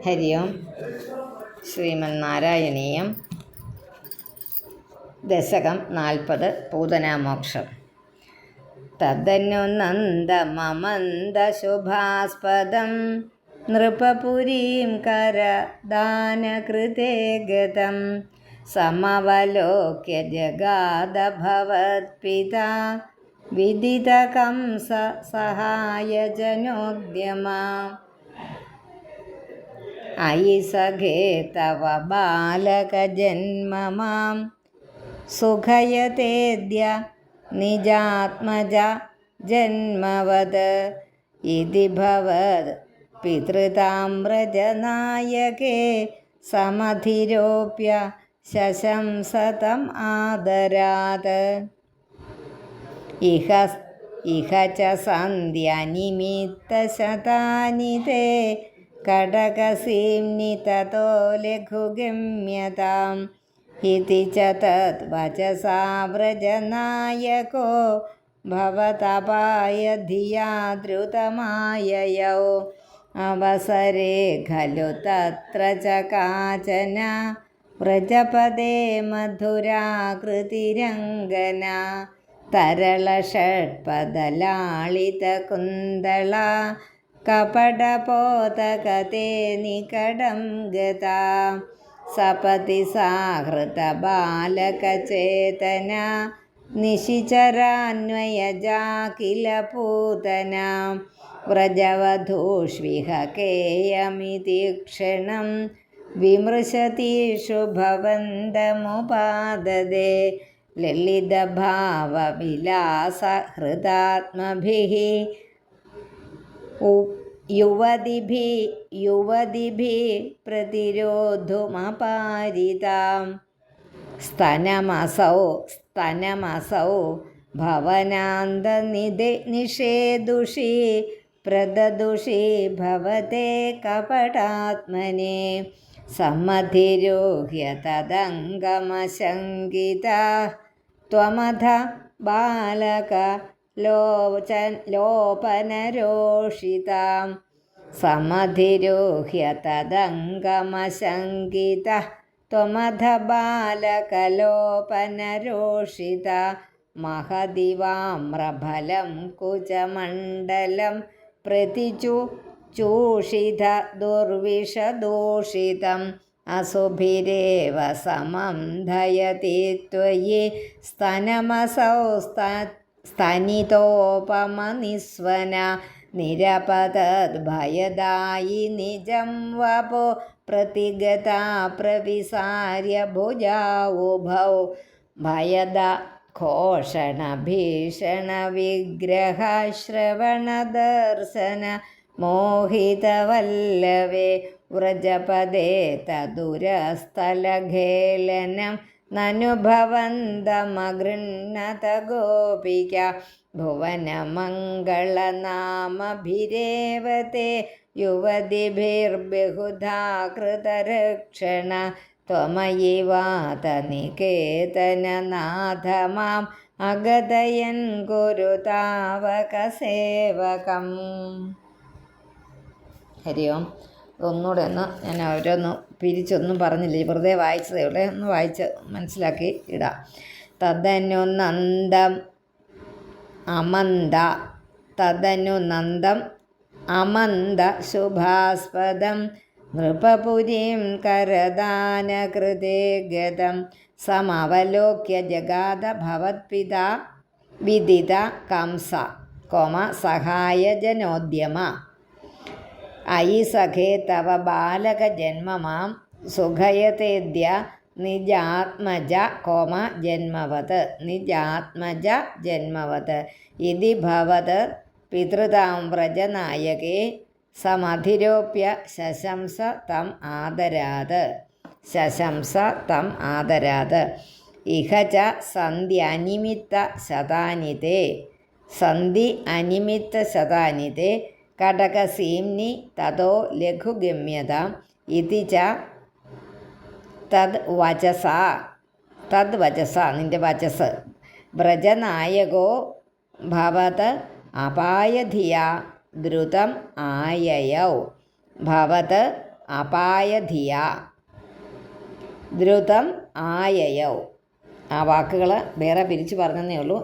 ഹരി ഓം. ശ്രീമന്നാരായണീയം. ദശകം 40. പൂതനാമോക്ഷം. തദനുനന്ദമമന്ദശുഭാസ്പദം നൃപപുരീം കരദാനകൃതേ ഗതം സമവലോക്യ ജഗാദഭവത്പിതാ വിദിതകംസ സഹായജനോദ്യമാ. അയി സഖേ തവ ബാലകജന്മമാം സുഖയതേദ്യ നിജാത്മജ ജന്മവത് ഇതി ഭവത് പിതൃതാമ്രജനായകേ സമധിരോപ്യ ശശംസതം ആദരാത്. ഇഹ ച സന്ധ്യനിമിത്തശതാനി തേ കടകസീംനി തതോ ലഘുഗമ്യതാം ഇതി ച തത് വചസാ വ്രജനായകോ ഭവതപായ ധിയാ ദ്രുതമായയൗ അവസരേ ഖലു തത്ര ച കാചന വ്രജപദേ മധുരാകൃതിരംഗന തരളഷഡ്പദലാളിതകുന്തള കപടപോതകതേ നികടം ഗതാ സപതി സാഹൃതബാലകചേതന നിശിചരാന്വയജാ കില പൂതന വ്രജവധൂഷ്വിഹ കേയമിതി ക്ഷണം വിമൃശതീഷു ഭവന്തമുപാദദേ ലളിതഭാവവിലാസഹൃദാത്മഭിः യുവതിഭിः പ്രതിരോധുമപാരിതാം. സ്തനമസൗ ഭവനാന്തനിഷേദുഷി പ്രദദുഷി ഭവതേ കപടാത്മനെ സമ്മധിരോഹ്യ തദംഗമശങ്കിതാ ത്വമധ ബാലക ലോപനരോഷിതാം സമധിരോഹ്യ തദംഗമശങ്കിതഃ ത്വമധ ബാലകലോപനരോഷിത മഹദിവാമ്രഫലം കുചമണ്ഡലം പ്രതിചു ചൂഷിത ദുർവിഷദൂഷിതം അസുഭിരേവ സമം ധയതി ത്വയി സ്തനമസൗ സ്തനിതോപമനിസ്വന നിരപതദ്ഭയദായി നിജം വപോ പ്രതിഗതാ പ്രവിസാര്യ ഭുജാവുഭൗ ഭയദ ഘോഷണ ഭീഷണ വിഗ്രഹ ശ്രവണ ദർശന മോഹിതവല്ലവേ വ്രജപദേ തദുരസ്ഥലഖേലനം നനുഭവന്തമഗൃണ്ണത ഗോപിക ഭുവനമംഗളനാമഭിരേവതേ യുവതിഭിർബഹുധാ കൃതരക്ഷണ ത്വമയി വാതനികേതനനാഥ മാം അഗതയൻ കുരു താവക സേവകം. ഹരി ഓം. ഒന്നുകൂടെ ഞാൻ ഓരോന്ന് പിരിച്ചൊന്നും പറഞ്ഞില്ല, വെറുതെ വായിച്ചതേ ഉള്ളേ. ഒന്ന് വായിച്ച് മനസ്സിലാക്കി ഇടാം. തദനുനന്ദം അമന്ദ ശുഭാസ്പദം നൃപപുരീം കരദാനകൃതേ ഗതം സമവലോക്യ ജഗാദ ഭവത്പിതാ വിദിത കംസ സഹായജനോദ്യമ. അയി സഖേ തവ ബാലകജന്മമാം സുഖയതേദ്യ നിജാത്മജ ജന്മവത് ഇതി ഭവത് പിതൃതാം വ്രജനായകേ സമധിരോപ്യ ശശംസ തം ആദരാത്. ഇഹ ച സന്ധി അനിമിത്തശതാനി തേ കടകസീംനി തതോ ലഘുഗമ്യതാം ഇതി ച തദ്വചസാ നിൻ്റെ വചസ് വ്രജനായകോ ഭവത് അപായധിയാ ദ്രുതം ആയയൗ ഭവത് അപായധിയ ദ്രുതം ആയയൗ. ആ വാക്കുകൾ വേറെ പിരിച്ചു പറഞ്ഞതേ ഉള്ളൂ,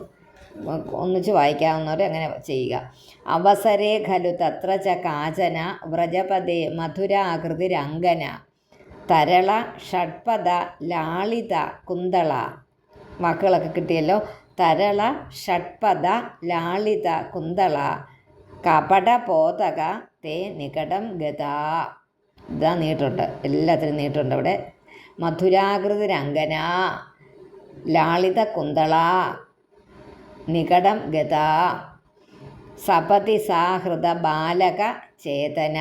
ഒന്നിച്ച് വായിക്കാവുന്നവരെ അങ്ങനെ ചെയ്യുക. അവസരേ ഖലു തത്ര ച കാചന വ്രജപദേ മധുരാകൃതിരംഗന തരള ഷഡ്പദ ലാളിത കുന്തള. വാക്കുകളൊക്കെ കിട്ടിയല്ലോ. തരള ഷഡ്പദ ലാളിത കുന്തള കപടപോതക തേ നികടം ഗതാ. ഇതാ നീട്ടുണ്ട്, എല്ലാത്തിനും നീട്ടുണ്ട് അവിടെ. മധുരാകൃതിരംഗന ലാളിത കുന്തള നികടം ഗതാ സപതി സാഹൃത ബാലക ചേതന.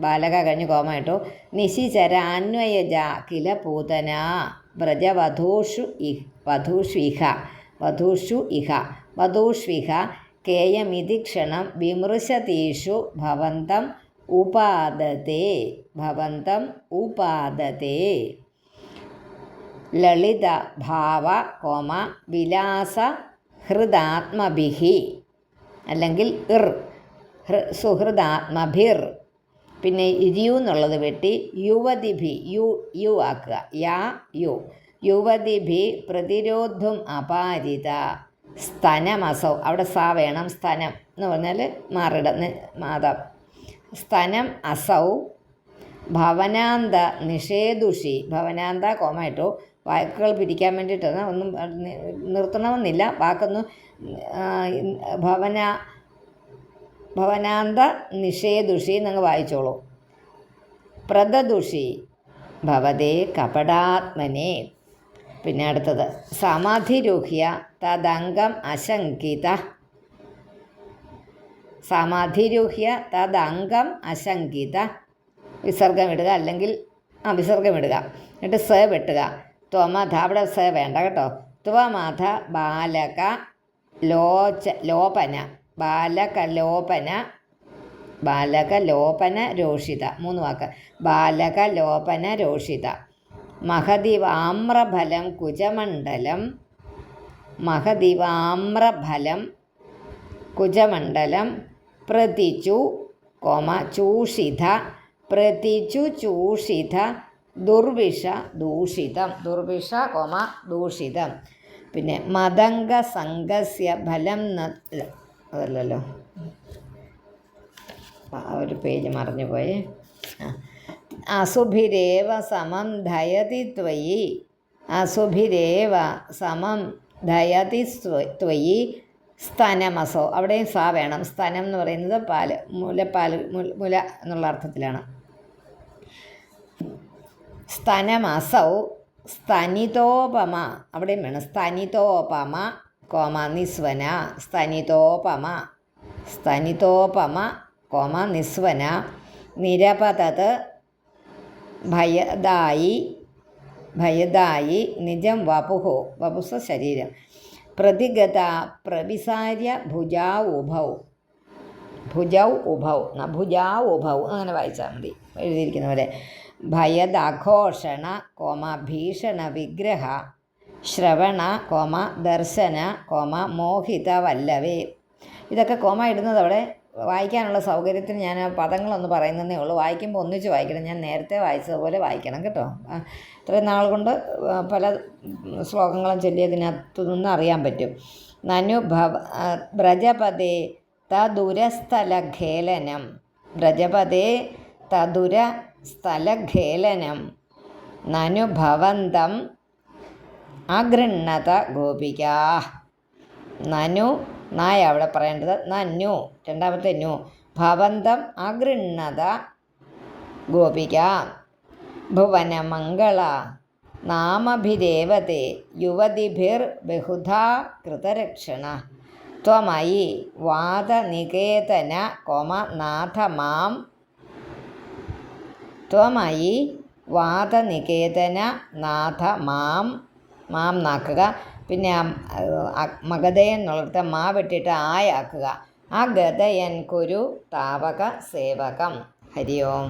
ബാലക കഴിഞ്ഞ് കോമ ഇട്ടു. നിശിചരാന്വയജ കില പൂതന വ്രജവധൂഷു വധൂഷ്വിഹ കേയമിതി ക്ഷണം വിമൃശതീഷു ഭവന്തം ഉപാദതേ ലളിത ഭാവ കോമ വിലാസ ഹൃദാത്മഭിഃ അല്ലെങ്കിൽ സുഹൃദാത്മഭിർ. പിന്നെ യു എന്നുള്ളത് വെട്ടി യുവതിഭി യു ആക്കുക. യുവതിഭി പ്രതിരോധം അപാരിത സ്തനമസൗ. അവിടെ സ വേണം. സ്തനം എന്ന് പറഞ്ഞാൽ മാതാവ്. സ്തനം അസൗ ഭവനാന്ത നിഷേധുഷി. ഭവനാന്ത കോമ ഇട്ടു. വാക്കുകൾ പിരിക്കാൻ വേണ്ടിയിട്ടാണ്, ഒന്നും നിർത്തണമെന്നില്ല. വാക്കൊന്ന് ഭവനാന്ത നിഷേധുഷി എന്നങ്ങ് വായിച്ചോളൂ. പ്രദദുഷി ഭവതേ കപടാത്മനെ. പിന്നെ അടുത്തത് സമാധിരുഹ്യ തദംഗം അശങ്കിത. സമാധിരുഹ്യ തദംഗം അശങ്കിത. വിസർഗം ഇടുക, അല്ലെങ്കിൽ വിസർഗം ഇടുക, എന്നിട്ട് സ വെട്ടുക. ത്വമധ, അവിടെ സ വേണ്ട കേട്ടോ. ത്വമധ ബാലക ലോപന ബാലകലോപന രോഷിത. 3 വാക്ക്. ബാലകലോപന രോഷിത. മഹദിവാമ്രഫലം കുജമണ്ഡലം പ്രതിചു comma ചൂഷിത ദുർവിഷ comma ദൂഷിതം. പിന്നെ മദംഗ സംഘസ്യ ഫലം അതല്ലല്ലോ, ഒരു പേജ് മറഞ്ഞു പോയേ. അസുഭിരേവ സമം ധയതി ത്വയി സ്തനമസോ. അവിടെയും സാ വേണം. സ്തനം എന്ന് പറയുന്നത് പാല്, മുല എന്നുള്ള അർത്ഥത്തിലാണ്. സ്തനമസൗ സ്തനിതോപമ. അവിടെയും വേണം. സ്തനിതോപമ കോമ നിസ്വന. സ്തനിതോപമ കോമ നിസ്വന. നിരപതത് ഭയദായി നിജം വപുസ ശരീരം. പ്രതിഗത പ്രവിസാര്യ ഭുജൗ ഉഭൗ അങ്ങനെ വായിച്ചാൽ മതി, എഴുതിയിരിക്കുന്നവരെ. ഭയദാഘോഷണ കോമ ഭീഷണ വിഗ്രഹ ശ്രവണ കോമ ദർശന കോമ മോഹിത വല്ലവേ. ഇതൊക്കെ കോമ ഇടുന്നത് അവിടെ വായിക്കാനുള്ള സൗകര്യത്തിന് ഞാൻ പദങ്ങളൊന്ന് പറയുന്നതേ ഉള്ളൂ. വായിക്കുമ്പോൾ ഒന്നിച്ച് വായിക്കണം. ഞാൻ നേരത്തെ വായിച്ചതുപോലെ വായിക്കണം കേട്ടോ. ഇത്രയും നാൾ കൊണ്ട് പല ശ്ലോകങ്ങളും ചൊല്ലിയതിനകത്തു നിന്ന് അറിയാൻ പറ്റും. നനു വ്രജപദേ തദുരസ്ഥലഖേലനം. വ്രജപദേ തദുരസ്ഥലഖേലനം നനു ഭവന്തം അഗൃണ്ണത ഗോപികാ. നനു നായ അവിടെ പറയേണ്ടത്. നന്നു രണ്ടാമത്തെ നു. ഭവന്തം അഗൃണ്ണത ഗോപിക. ഭുവനമംഗള നാമഭിരേവതേ യുവതിഭിർ ബഹുധാ കൃതരക്ഷണ. ത്വമയി വാദനികേതന കോമ നാഥ മാം. ത്വമയി വാദനികേതന നാഥ മാം നാക്കുക. പിന്നെ മഗധയൻ എന്നുള്ളിടത്ത് മാ വെട്ടിയിട്ട് ആയാക്കുക. ആ ഗതയൻ കുരു താവക സേവകം. ഹരി ഓം.